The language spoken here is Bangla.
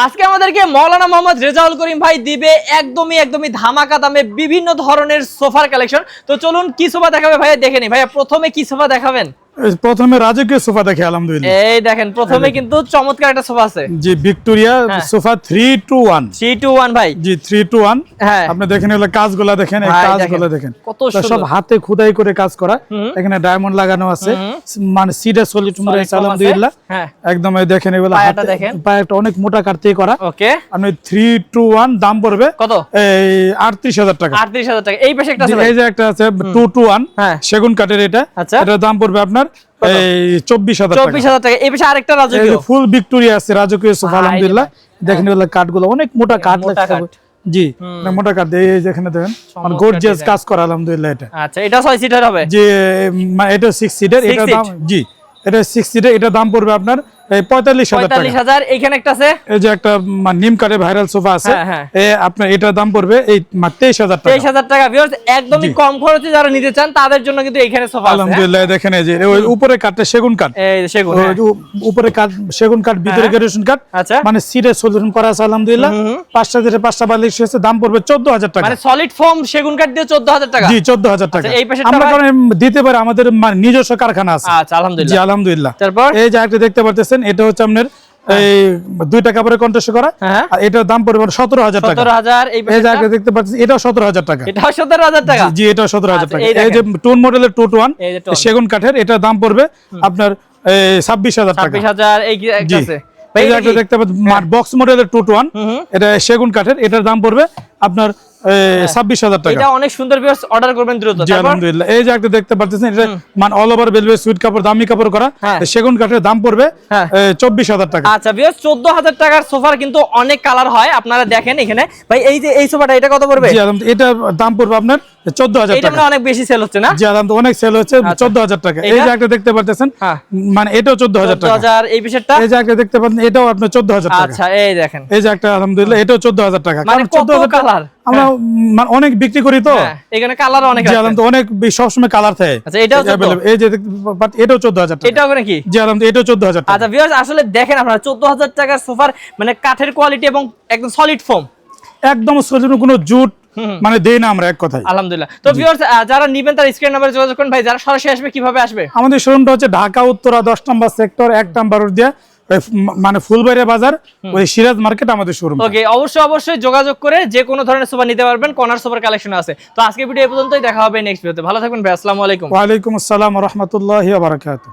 আজকে আমাদেরকে মাওলানা মোহাম্মদ রেজাউল করিম ভাই দিবে একদমই ধামাকা দামে বিভিন্ন ধরনের সোফার কালেকশন। তো চলুন কি সোফা দেখাবে ভাইয়া দেখে নি। ভাইয়া প্রথমে কি সোফা দেখাবেন? প্রথমে রাজকীয় সোফা দেখে আলহামদুলিল্লাহ। এই দেখেন প্রথমে কিন্তু চমৎকার একটা সোফা আছে, জি ভিক্টোরিয়া সোফা 3-2-1 3-2-1 ভাই। জি 3-2-1 হ্যাঁ আপনি দেখেন এগুলো কাজগুলো দেখেন, এই কাজগুলো দেখেন কত সব সুন্দর, হাতে খোদাই করে কাজ করা। এখানে ডায়মন্ড লাগানো আছে, মানে সিডা সলিড আলহামদুলিল্লাহ। হ্যাঁ একদম এই দেখেন এগুলো পায়াটা দেখেন, পায়াটা অনেক মোটা কাটতে করা। ওকে আপনি 3-2-1 দাম পড়বে কত? এই 38,000 টাকা। 38,000 টাকা। এই পাশে একটা আছে, এই যে একটা আছে 2-2-1 হ্যাঁ সেগুন কাঠের, এটা আচ্ছা এটার দাম পড়বে আপনার এই 24,000 টাকা। 24,000 টাকা। এই পাশে আরেকটা রাজকীয় ফুল ভিক্টোরিয়া আছে, রাজকীয় সোফা আলহামদুলিল্লাহ। দেখেন এগুলো কাঠগুলো অনেক মোটা কাঠ লাগছে, জি অনেক মোটা কাঠ। এই যেখানে দেখেন মানে গর্জিয়াস কাজ করা আলহামদুলিল্লাহ। এটা আচ্ছা এটা 6 সিটার হবে, জি এটা 6 সিটার। এটা দাম জি এটা 6 সিটার, এটা দাম পড়বে আপনার এই 45,000 টাকা। 45,000। এইখানে একটা আছে, এই যে একটা নিম কাঠের ভাইরাল সোফা আছে, আপনার এটা দাম পড়বে এই 23,000 টাকা। 23,000 টাকা। ভিউয়ার্স একদমই কম খরচে যারা নিতে চান তাদের জন্য কিন্তু এইখানে সোফা আছে আলহামদুলিল্লাহ। দেখেন এই যে ওই উপরে কাঠটা সেগুন কাঠ, এই সেগুন, উপরে কাঠ সেগুন কাঠ, ভিতরে গ্রেডেশন কাঠ। আচ্ছা মানে সিটে সলিউশন করা আছে আলহামদুলিল্লাহ। 5টা থেকে 5টা বালিশ আছে, দাম পড়বে 14,000 টাকা। মানে সলিড ফোম সেগুন কাঠ দিয়ে 14,000 টাকা। জি 14,000 টাকা। এই পাশে আমরা কারণ দিতে পারি, আমাদের নিজস্ব কারখানা আছে। আচ্ছা আলহামদুলিল্লাহ, জি আলহামদুলিল্লাহ। তারপর এই যে একটা দেখতে পাচ্ছেন, এটা হচ্ছে আপনার এই 2টা কাপড়ের কন্ট্রাস্ট করা, আর এটার দাম পড়বে 17,000 টাকা। 17,000। এই এই যে একটা দেখতে পাচ্ছেন, এটাও 17,000 টাকা। এটাও 17,000 টাকা। জি এটাও 17,000 টাকা। এই এই যে টোন মডেলের 2-1 এই যে সেগুন কাঠের, এটার দাম পড়বে আপনার 26,000 টাকা। 26,000। এই একটা আছে এই যে একটা দেখতে পাচ্ছেন বক্স মডেলের 2-1, এটা সেগুন কাঠের, এটার দাম পড়বে আপনার 26,000 টাকা। এটা অনেক সুন্দর। ভিউয়ার্স অর্ডার করবেন দ্রুত। জি আলহামদুলিল্লাহ। এই যে একটা দেখতে পাচ্ছেন, এটা মানে অল ওভার ভেলভেট সুইট কাপড়, দামি কাপড় করা, সেগুন কাঠের, দাম পড়বে 24,000 টাকা। আচ্ছা ভিউয়ার্স 14,000 টাকার সোফার কিন্তু অনেক কালার হয়, আপনারা দেখেন এখানে। ভাই এই যে এই সোফাটা এটা কত পড়বে? জি আলহামদুলিল্লাহ, এটা দাম পড়বে আপনার 14,000 টাকা। এটা মানে অনেক বেশি সেল হচ্ছে না? জি আলহামদুলিল্লাহ, অনেক সেল হচ্ছে, 14,000 টাকা। এই যে একটা দেখতে পাচ্ছেন, মানে এটাও 14,000 টাকা। 14,000। এই পিছেরটা এই যে একটা দেখতে পাচ্ছেন, এটাও আপনার 14,000 টাকা। আচ্ছা এই দেখেন, এই যে একটা আলহামদুলিল্লাহ, এটাও 14,000 টাকা। মানে কত কালার আমরা মানে অনেক বিক্রি করি তো, এখানে কালার অনেক আছে। জি আলহামদুলিল্লাহ, অনেক সবসময় কালার থাকে। আচ্ছা এটাও এই যে এটাও 14,000 টাকা। এটাও নাকি? জি আলহামদুলিল্লাহ, এটাও 14,000 টাকা। আচ্ছা ভিউয়ার্স আসলে দেখেন আপনারা 14,000 টাকার সোফার মানে কাঠের কোয়ালিটি এবং একদম সলিড ফোম, একদম সলিড, কোনো জুট মানে দেই না আমরা, এক কথায় আলহামদুলিল্লাহ। তো ভিউয়ার্স যারা নিবেন তার স্ক্রিন নাম্বারে যোগাযোগ করুন। ভাই যারা সরাসরি আসবে কিভাবে আসবে? আমাদের শোরুমটা হচ্ছে ঢাকা উত্তরা 10 নম্বর সেক্টর, 1 নম্বর রোড দিয়ে, মানে ফুলবাড়িয়া বাজার, ওই সিরাজ মার্কেট আমাদের শোরুম। ওকে অবশ্যই যোগাযোগ করে যে কোনো ধরনের সোফা নিতে পারবেন, কর্নার সোফার কালেকশন আছে। তো আজকে ভিডিও এই পর্যন্তই, দেখা হবে নেক্সট ভিডিওতে। ভালো থাকবেন ভাই, আসসালামু আলাইকুম। ওয়া আলাইকুম আসসালাম ওয়া রাহমাতুল্লাহি ওয়া বারাকাতুহু।